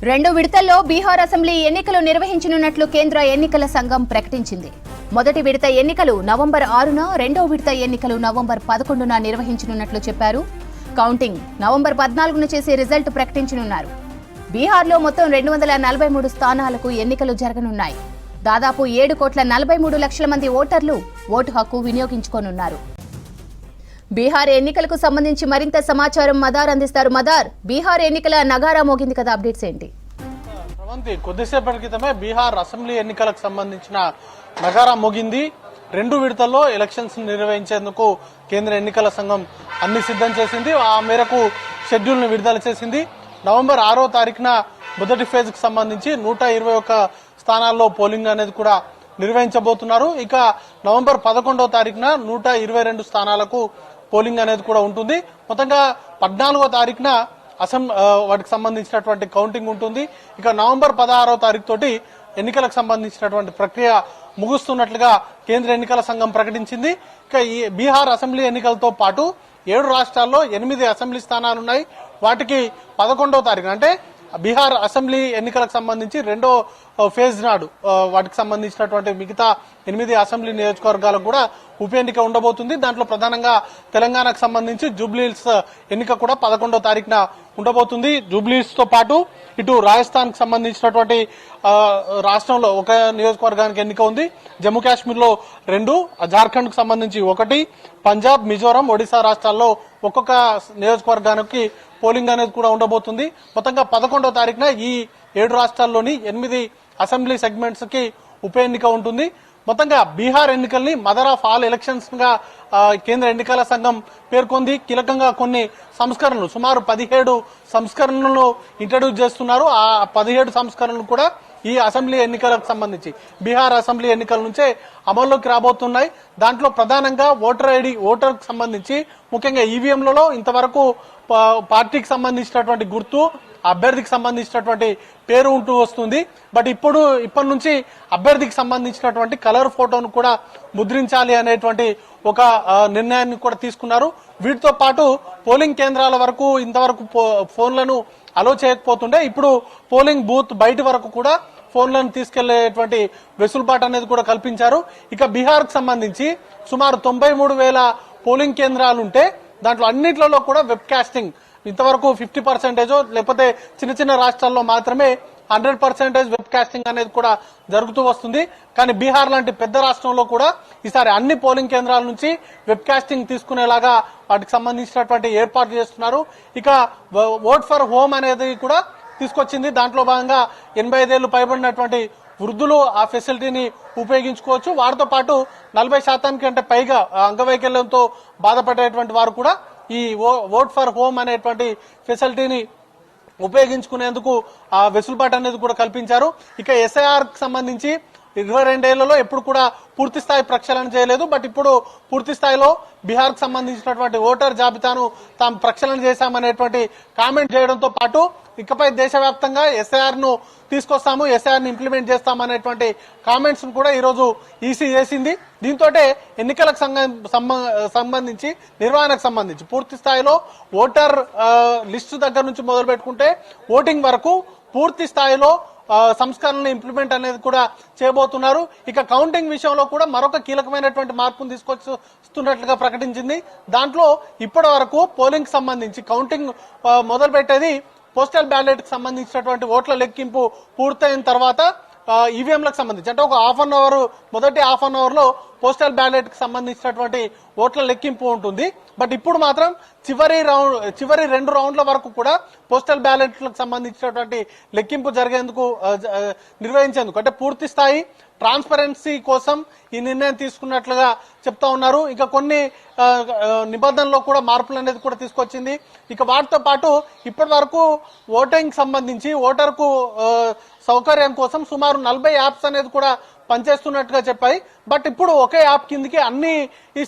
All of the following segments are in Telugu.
రెండు విడతల్లో బీహార్ అసెంబ్లీ ఎన్నికలు నిర్వహించనున్నట్లు కేంద్ర ఎన్నికల సంఘం ప్రకటించింది. మొదటి విడత ఎన్నికలు నవంబర్ 6న, రెండో విడత ఎన్నికలు నవంబర్ 11న నిర్వహించనున్నట్లు చెప్పారు. కౌంటింగ్ నవంబర్ 14న చేసి రిజల్ట్ ప్రకటించనున్నారు. బీహార్లో మొత్తం 243 స్థానాలకు ఎన్నికలు జరగనున్నాయి. దాదాపు 7,43,00,000 మంది ఓటర్లు ఓటు హక్కు వినియోగించుకోనున్నారు. బీహార్ ఎన్నికలకు సంబంధించి మరింత సమాచారం మదార్ అందిస్తారు. మదార్, బీహార్ ఎన్నికల నగారా మోగింది కదా, అప్డేట్స్ ఏంటి? కొద్దిసేపటి క్రితమే బీహార్ అసెంబ్లీ ఎన్నికలకు సంబంధించిన నగారా మోగింది. రెండు విడతల్లో ఎలక్షన్స్ నిర్వహించేందుకు కేంద్ర ఎన్నికల సంఘం అన్ని సిద్ధం చేసింది. ఆ మేరకు షెడ్యూల్ ను విడుదల చేసింది. నవంబర్ 6వ తారీఖున మొదటి ఫేజ్ కు సంబంధించి 121 స్థానాల్లో పోలింగ్ అనేది కూడా నిర్వహించబోతున్నారు. ఇక నవంబర్ 11వ తారీఖున 122 స్థానాలకు పోలింగ్ అనేది కూడా ఉంటుంది. మొత్తంగా 14వ తారీఖున వాటికి సంబంధించినటువంటి కౌంటింగ్ ఉంటుంది. ఇక నవంబర్ 16వ తారీఖు తోటి ఎన్నికలకు సంబంధించినటువంటి ప్రక్రియ ముగుస్తున్నట్లుగా కేంద్ర ఎన్నికల సంఘం ప్రకటించింది. ఇక ఈ బీహార్ అసెంబ్లీ ఎన్నికలతో పాటు 7 రాష్ట్రాల్లో 8 అసెంబ్లీ స్థానాలున్నాయి. వాటికి 11వ తారీఖు అంటే బీహార్ అసెంబ్లీ ఎన్నికలకు సంబంధించి రెండో ఫేజ్ నాడు వాటికి సంబంధించినటువంటి మిగతా 8 అసెంబ్లీ నియోజకవర్గాలకు కూడా ఉప ఎన్నిక ఉండబోతుంది. దాంట్లో ప్రధానంగా తెలంగాణకు సంబంధించి జూబ్లీహిల్స్ ఎన్నిక కూడా 11వ తారీఖున ఉండబోతుంది. జూబ్లీహిల్స్ తో పాటు ఇటు రాజస్థాన్ కు సంబంధించినటువంటి రాష్ట్రంలో ఒక నియోజకవర్గానికి ఎన్నిక ఉంది. జమ్మూ కాశ్మీర్ లో 2, జార్ఖండ్ కు సంబంధించి 1, పంజాబ్, మిజోరాం, ఒడిశా రాష్ట్రాల్లో ఒక్కొక్క నియోజకవర్గానికి పోలింగ్ అనేది కూడా ఉండబోతుంది. మొత్తంగా 11వ తారీఖున ఈ 7 రాష్ట్రాల్లోని 8 అసెంబ్లీ సెగ్మెంట్స్ కి ఉప ఎన్నిక ఉంటుంది. మొత్తంగా బీహార్ ఎన్నికల్ని మదర్ ఆఫ్ ఆల్ ఎలక్షన్స్ గా కేంద్ర ఎన్నికల సంఘం పేర్కొంది. కీలకంగా కొన్ని సంస్కరణలు, సుమారు 17 సంస్కరణలను ఇంట్రడ్యూస్ చేస్తున్నారు. ఆ 17 సంస్కరణలు కూడా ఈ అసెంబ్లీ ఎన్నికలకు సంబంధించి బీహార్ అసెంబ్లీ ఎన్నికల నుంచే అమల్లోకి రాబోతున్నాయి. దాంట్లో ప్రధానంగా ఓటర్ ఐడి, ఓటర్ కు సంబంధించి ముఖ్యంగా ఈవీఎంలలో ఇంతవరకు పార్టీకి సంబంధించినటువంటి గుర్తు, అభ్యర్థికి సంబంధించినటువంటి పేరు ఉంటూ వస్తుంది. బట్ ఇప్పటి నుంచి అభ్యర్థికి సంబంధించినటువంటి కలర్ ఫోటోను కూడా ముద్రించాలి అనేటువంటి ఒక నిర్ణయాన్ని కూడా తీసుకున్నారు. వీటితో పాటు పోలింగ్ కేంద్రాల వరకు ఇంతవరకు ఫోన్లను అలో చేయకపోతుండే ఇప్పుడు పోలింగ్ బూత్ బయట వరకు కూడా ఫోన్లను తీసుకెళ్లేటువంటి వెసులుబాటు అనేది కూడా కల్పించారు. ఇక బీహార్ కు సంబంధించి సుమారు 93,000 పోలింగ్ కేంద్రాలుంటే దాంట్లో అన్నిట్లలో కూడా వెబ్ కాస్టింగ్ ఇంతవరకు 50% లేకపోతే చిన్న రాష్ట్రాల్లో మాత్రమే 100% వెబ్ కాస్టింగ్ అనేది కూడా జరుగుతూ వస్తుంది. కానీ బీహార్ లాంటి పెద్ద రాష్ట్రంలో కూడా ఈసారి అన్ని పోలింగ్ కేంద్రాల నుంచి వెబ్ కాస్టింగ్ తీసుకునేలాగా వాటికి సంబంధించినటువంటి ఏర్పాట్లు చేస్తున్నారు. ఇక ఓట్ ఫర్ హోమ్ అనేది కూడా తీసుకొచ్చింది. దాంట్లో భాగంగా 85 ఏళ్లు పైబడినటువంటి వృద్ధులు ఆ ఫెసిలిటీని ఉపయోగించుకోవచ్చు. వారితో పాటు 40% కంటే పైగా అంగవైకల్యంతో బాధపడేటువంటి వారు కూడా ఈ ఓట్ ఫర్ హోమ్ అనేటువంటి ఫెసిలిటీని ఉపయోగించుకునేందుకు ఆ వెసులుబాటు అనేది కూడా కల్పించారు. ఇక ఎస్ఐఆర్ కి సంబంధించి 22 ఏళ్లలో ఎప్పుడు కూడా పూర్తి స్థాయి ప్రక్షాళన చేయలేదు. బట్ ఇప్పుడు పూర్తి స్థాయిలో బీహార్ కు సంబంధించినటువంటి ఓటర్ జాబితాను తాము ప్రక్షాళన చేశామనేటువంటి కామెంట్ చేయడంతో పాటు ఇకపై దేశవ్యాప్తంగా ఎస్ఐఆర్ ను తీసుకొస్తాము, ఎస్ఐఆర్ ని ఇంప్లిమెంట్ చేస్తామనేటువంటి కామెంట్స్ కూడా ఈరోజు ఈసీ చేసింది. దీంతో ఎన్నికలకు సంబంధించి నిర్వహణకు సంబంధించి పూర్తి స్థాయిలో ఓటర్ లిస్టు దగ్గర నుంచి మొదలు పెట్టుకుంటే ఓటింగ్ వరకు పూర్తి స్థాయిలో సంస్కరణలు ఇంప్లిమెంట్ అనేది కూడా చేయబోతున్నారు. ఇక కౌంటింగ్ విషయంలో కూడా మరొక కీలకమైనటువంటి మార్పును తీసుకొస్తున్నట్లుగా ప్రకటించింది. దాంట్లో ఇప్పటి వరకు పోలింగ్ కి సంబంధించి కౌంటింగ్ మొదలు పెట్టేది పోస్టల్ బ్యాలెట్ కి సంబంధించినటువంటి ఓట్ల లెక్కింపు పూర్తయిన తర్వాత ఈవీఎంలకు సంబంధించి అంటే ఒక మొదటి హాఫ్ అన్ అవర్ లో పోస్టల్ బ్యాలెట్ కి సంబంధించినటువంటి ఓట్ల లెక్కింపు ఉంటుంది. బట్ ఇప్పుడు మాత్రం చివరి 2 రౌండ్ల వరకు కూడా పోస్టల్ బ్యాలెట్లకు సంబంధించినటువంటి లెక్కింపు నిర్వహించేందుకు అంటే పూర్తి స్థాయి ట్రాన్స్పరెన్సీ కోసం ఈ నిర్ణయం తీసుకున్నట్లుగా చెప్తా ఉన్నారు. ఇక కొన్ని నిబంధనల్లో కూడా మార్పులు అనేది కూడా తీసుకొచ్చింది. ఇక వాటితో పాటు ఇప్పటి వరకు ఓటింగ్ సంబంధించి ఓటర్కు సౌకర్యం కోసం సుమారు 40 యాప్స్ అనేది కూడా పనిచేస్తున్నట్టుగా చెప్పాయి. బట్ ఇప్పుడు ఒకే యాప్ కిందకి అన్ని ఈ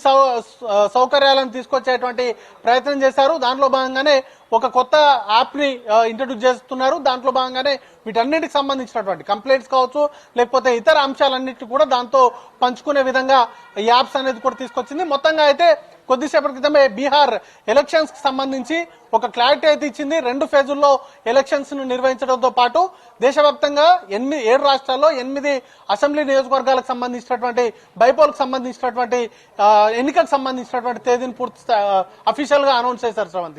సౌకర్యాలను తీసుకొచ్చేటువంటి ప్రయత్నం చేశారు. దాంట్లో భాగంగానే ఒక కొత్త యాప్ ని ఇంట్రడ్యూస్ చేస్తున్నారు. దాంట్లో భాగంగానే వీటన్నిటికి సంబంధించినటువంటి కంప్లైంట్స్ కావచ్చు లేకపోతే ఇతర అంశాలన్నిటి కూడా దాంతో పంచుకునే విధంగా ఈ యాప్స్ అనేది కూడా తీసుకొచ్చింది. మొత్తంగా అయితే కొద్దిసేపటి క్రితమే బీహార్ ఎలక్షన్స్ కి సంబంధించి ఒక క్లారిటీ అయితే ఇచ్చింది. 2 ఫేజుల్లో ఎలక్షన్స్ ను నిర్వహించడంతో పాటు దేశవ్యాప్తంగా 7 రాష్ట్రాల్లో 8 అసెంబ్లీ నియోజకవర్గాలకు సంబంధించినటువంటి బైపోల్కి సంబంధించినటువంటి ఎన్నికలకు సంబంధించినటువంటి తేదీని పూర్తి అఫీషియల్ గా అనౌన్స్ చేశారు శ్రవంతి.